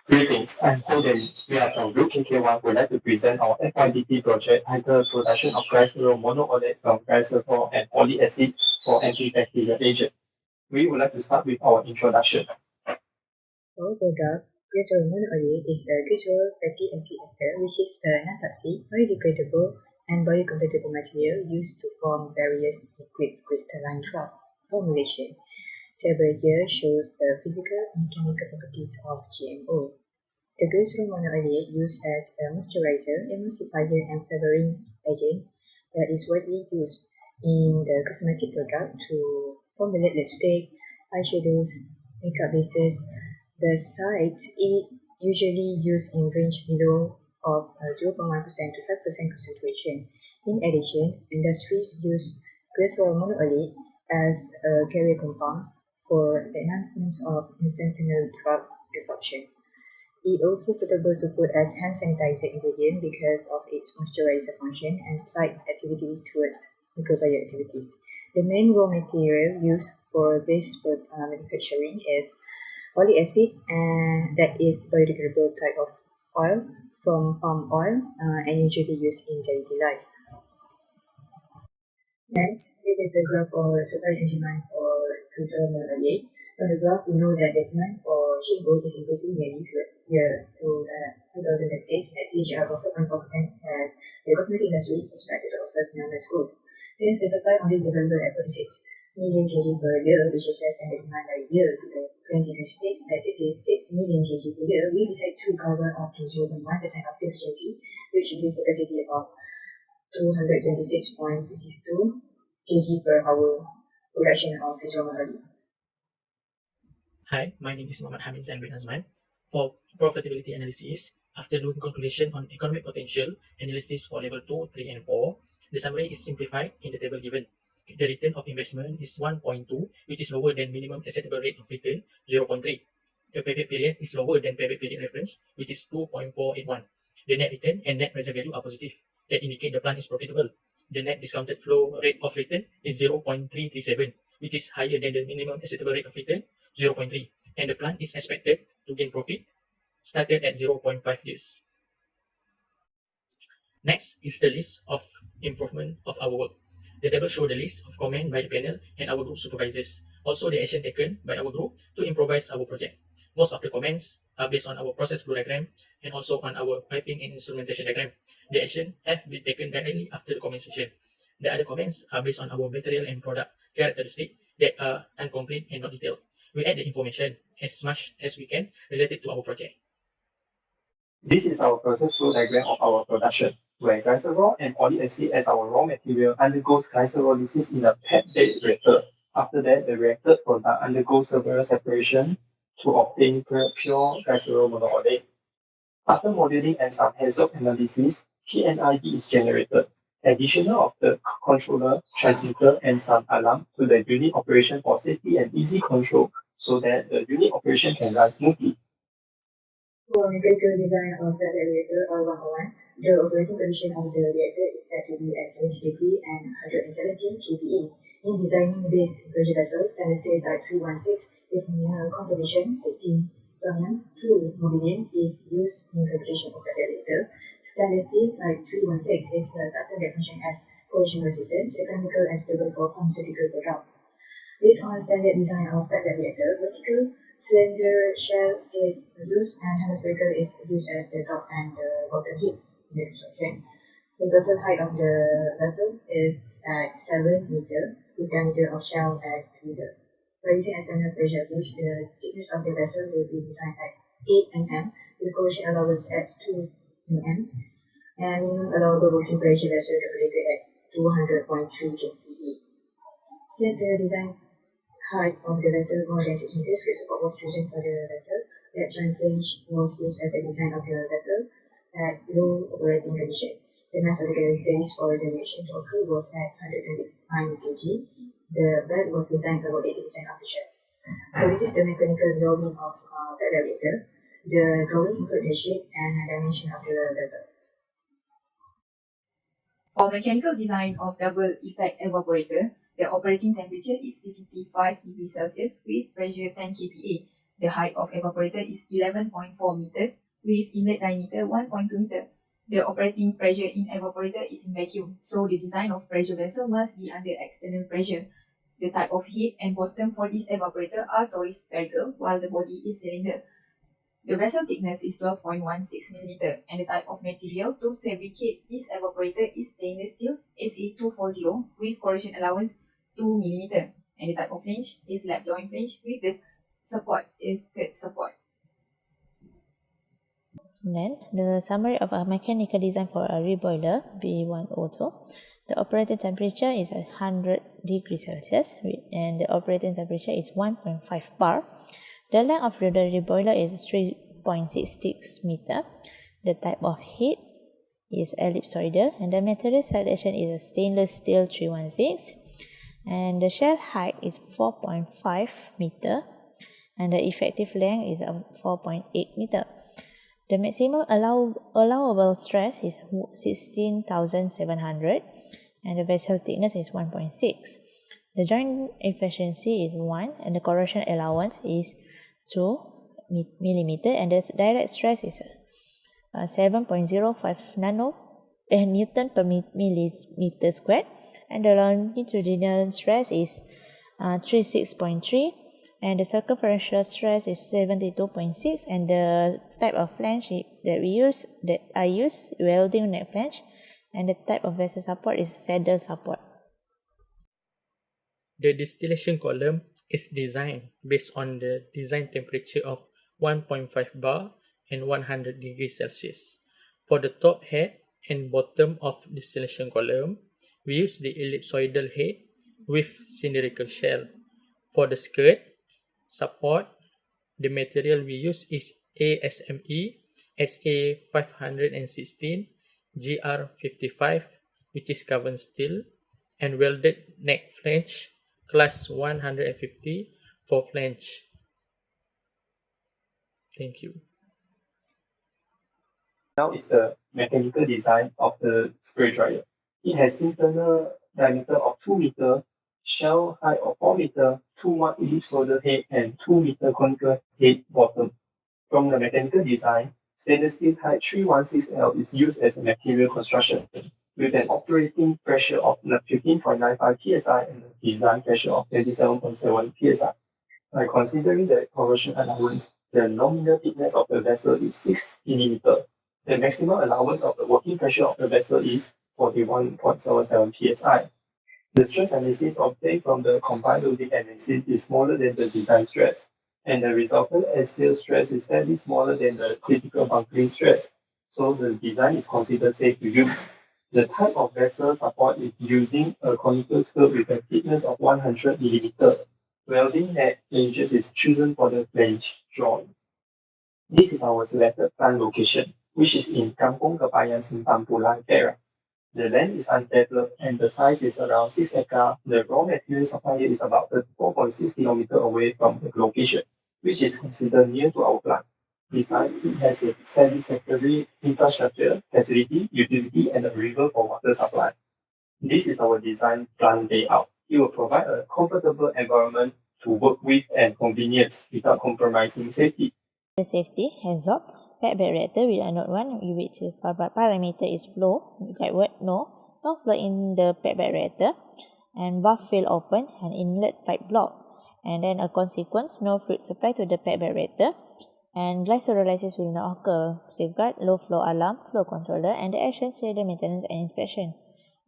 Greetings, I'm Koden. We are from Group KK1 who would like to present our FYDP project titled Production of Glycerol Monooleate from Glycerol and Oleic acid for antibacterial agent. We would like to start with our introduction. Our product, glycerol monooleate, is a glycerol fatty acid ester which is a non-toxic, biodegradable, and biocompatible material used to form various liquid crystalline drug formulation. Table here shows the physical and chemical properties of GMO. The glycerol monooleate used as a moisturizer, emulsifier, and flavoring agent that is widely used in the cosmetic product to formulate lipstick, eyeshadows, makeup bases. The sites usually used in range below of 0.1% to 5% concentration. In addition, industries use glycerol monooleate as a carrier compound for the enhancement of instantaneous drug absorption. It also suitable to put as hand sanitizer ingredient because of its moisturizer function and slight activity towards microbial activities. The main raw material used for this manufacturing is oleic acid, and that is biodegradable type of oil from palm oil and usually used in daily life. Next, this is the graph for supply and demand for glycerol monooleate. On the graph, we know that the demand for CHIEW is increasing yearly year to 2006 as CAGR of 4.4% as the cosmetic industry is expected to observe enormous growth. Since the supply only available at 46 million kg per year, which is less than the demand by year to the 2026 at 66 million kg per year, we decide to cover up to 0.1% of deficiency, which gives capacity of 226.52 kg per hour production of glycerol monooleate. Hi, my name is HAMIZAN bin AZMAN. For profitability analysis, after doing calculation on economic potential analysis for level 2, 3, and 4, the summary is simplified in the table given. The return of investment is 1.2, which is lower than minimum acceptable rate of return, 0.3. The payback period is lower than payback period reference, which is 2.481. The net return and net present value are positive. That indicate the plant is profitable. The net discounted flow rate of return is 0.337, which is higher than the minimum acceptable rate of return, 0.3, and the plant is expected to gain profit started at 0.5 years. Next is the list of improvement of our work. The table shows the list of comments by the panel and our group supervisors. Also, the action taken by our group to improvise our project. Most of the comments are based on our process flow diagram and also on our piping and instrumentation diagram. The action have been taken directly after the comment section. The other comments are based on our material and product characteristics that are incomplete and not detailed. We add the information as much as we can related to our project. This is our process flow diagram of our production, where glycerol and oleic acid as our raw material undergoes glycerolysis in a PET-based reactor. After that, the reacted product undergoes several separation to obtain pure glycerol monooleate. After modeling and some hands-on analysis, PNID is generated. Additional of the controller, transmitter, and some alarm to the unit operation for safety and easy control so that the unit operation can run smoothly. For mechanical design of the reactor or 101, the operating condition of the reactor is set to be at 70 degree and 117 kPa. In designing this pressure vessel, stainless steel type 316 with mineral composition 18 barium 2 molybdenum is used in fabrication of the reactor. Stainless steel type 316 is the substance that functions as corrosion resistant, economical, and suitable for pharmaceutical product. Based on standard design of the reactor, vertical cylinder shell is used and hemispherical is used as the top and the bottom head in the construction. The total height of the vessel is at 7 meters with diameter of shell at 2 meters. By using external pressure gauge, the thickness of the vessel will be designed at 8 mm with corrosion allowance at 2 mm and minimum allowable working pressure vessel calculated at 200.3 kPa. Since the design height of the vessel more than 6 meters, support was chosen for the vessel. That joint flange was used as the design of the vessel at low operating condition. The mass of the characteristics for the reaction to occur was at 129 kg. The bed was designed for about 80% of the shell. So this is the mechanical drawing of the reactor. The drawing includes the shape and dimension of the vessel. For mechanical design of double effect evaporator, the operating temperature is 55 degrees Celsius with pressure 10 kPa. The height of evaporator is 11.4 meters with inlet diameter 1.2 meter. The operating pressure in evaporator is in vacuum, so the design of pressure vessel must be under external pressure. The type of head and bottom for this evaporator are torus spherical, while the body is cylinder. The vessel thickness is 12.16 mm, and the type of material to fabricate this evaporator is stainless steel SA240 with corrosion allowance 2 mm, and the type of flange is lap joint flange with the support is skirt support. Then, the summary of a mechanical design for a reboiler B102. The operating temperature is at 100 degrees Celsius and the operating temperature is 1.5 bar. The length of the reboiler is 3.66 meter. The type of head is ellipsoidal and the material selection is a stainless steel 316. And the shell height is 4.5 meter and the effective length is 4.8 meter. The maximum allowable stress is 16,700 and the vessel thickness is 1.6. The joint efficiency is 1 and the corrosion allowance is 2 mm and the direct stress is 7.05 Newton per millimeter squared and the longitudinal stress is 36.3 and the circumferential stress is 72.6 and the type of flange that I use welding neck flange and the type of vessel support is saddle support. The distillation column is designed based on the design temperature of 1.5 bar and 100 degrees Celsius. For the top head and bottom of distillation column, we use the ellipsoidal head with cylindrical shell. For the skirt support, the material we use is ASME SA516 GR55, which is carbon steel, and welded neck flange class 150 for flange. Thank you. Now is the mechanical design of the spray dryer. It has internal diameter of 2 meter, shell height of 4 meter, 2-mark ellipsoidal head and 2 meter conical head bottom. From the mechanical design, stainless steel type 316L is used as a material construction with an operating pressure of 15.95 psi and a design pressure of 27.7 psi. By considering the corrosion allowance, the nominal thickness of the vessel is 6 mm. The maximum allowance of the working pressure of the vessel is 41.77 psi. The stress analysis obtained from the combined loading analysis is smaller than the design stress, and the resultant axial stress is fairly smaller than the critical bunkering stress, so the design is considered safe to use. The type of vessel support is using a conical skirt with a thickness of 100 mm. Welding neck flanges is chosen for the flange joint. This is our selected plant location, which is in Kampung Kebayan Simpang Pulang, Perak. The land is undeveloped and the size is around 6 acres. The raw material supply is about 34.6 km away from the location, which is considered near to our plant. Besides, it has a satisfactory infrastructure, facility, utility, and a river for water supply. This is our design plant layout. It will provide a comfortable environment to work with and convenience without compromising safety. The safety HAZWAP pet bed reactor with a note 1 which parameter is flow, guideword no flow in the pet bed reactor, and valve fail open and inlet pipe block, and then a consequence no fluid supply to the pet bed reactor, and glycerolysis will not occur, safeguard low flow alarm, flow controller, and the action schedule maintenance and inspection.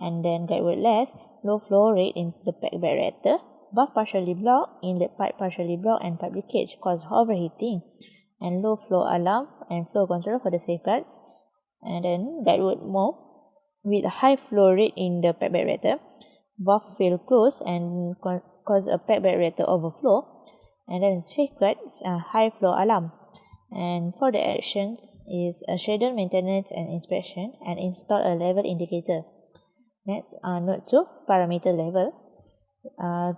And then guideword less, low flow rate in the pet bed reactor, valve partially blocked, inlet pipe partially blocked, and pipe leakage cause overheating, and low flow alarm and flow controller for the safeguards. And then guideword more with a high flow rate in the pet bed reactor, valve fail close and cause a pet bed reactor overflow, and then safeguards high flow alarm. And for the actions is a schedule maintenance and inspection and install a level indicator. Next, note 2 parameter level,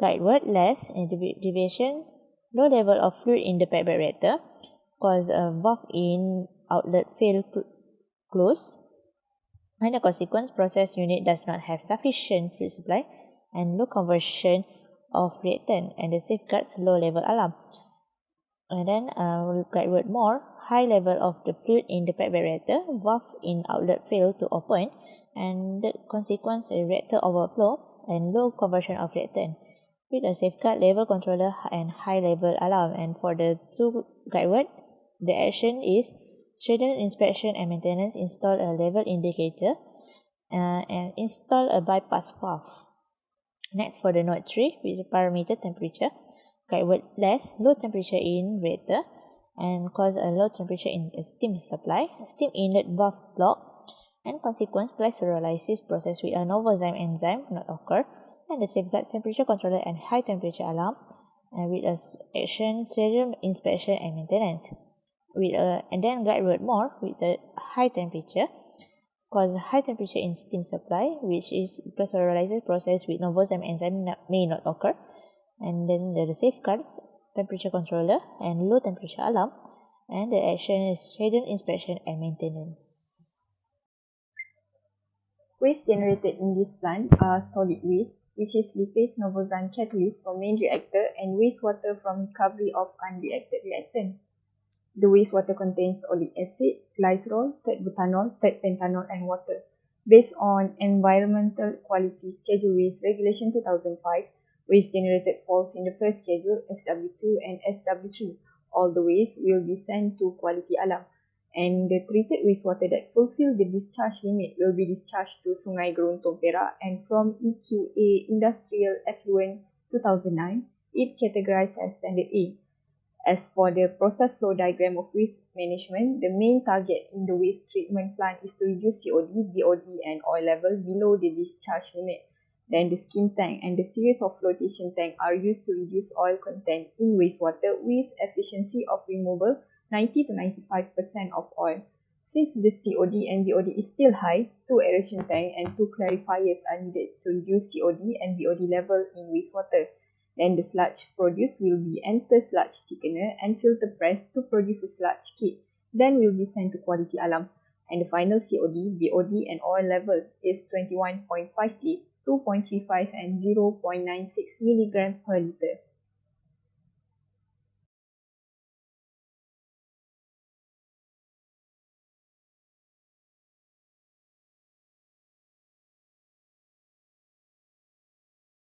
guideword less deviation, low level of fluid in the pet bed reactor, cause a valve in outlet fail close, and the consequence process unit does not have sufficient fluid supply and low conversion of reactant, and the safeguards low level alarm. And then we'll guide more. High level of the fluid in the pet bed reactor, valve in outlet fail to open, and the consequence a reactor overflow and low conversion of reactant with a safeguard level controller and high level alarm. And for the two guide the action is schedule inspection and maintenance, install a level indicator, and install a bypass valve. Next, for the note 3, with the parameter temperature, guide less low temperature in reactor and cause a low temperature in steam supply, steam inlet valve block, and consequent glycerolysis process with a novozyme enzyme not occur, and the safeguard temperature controller and high temperature alarm, and with a action schedule inspection and maintenance. And then guide more with the high temperature, cause high temperature in steam supply, which is glycerolysis process with novozyme enzyme may not occur, and then the safeguards temperature controller and low temperature alarm, and the action is schedule inspection and maintenance. Waste generated in this plant are solid waste, which is lipase novozyme catalyst from main reactor and wastewater from recovery of unreacted reactant. The wastewater contains oleic acid, glycerol, butanol, pentanol, and water. Based on Environmental Quality Schedule Waste Regulation 2005, waste generated falls in the first schedule SW2 and SW3. All the waste will be sent to quality alarm, and the treated wastewater that fulfill the discharge limit will be discharged to Sungai Geronton Perak, and from EQA Industrial Effluent 2009, it categorized as Standard A. As for the process flow diagram of waste management, the main target in the waste treatment plant is to reduce COD, BOD, and oil level below the discharge limit. Then the skim tank and the series of flotation tank are used to reduce oil content in wastewater with efficiency of removal 90 to 95% of oil. Since the COD and BOD is still high, 2 aeration tank and 2 clarifiers are needed to reduce COD and BOD level in wastewater. Then the sludge produced will be enter sludge thickener and filter press to produce a sludge kit. Then will be sent to quality alarm. And the final COD, BOD, and oil level is 21.58, 2.35, and 0.96 mg per liter.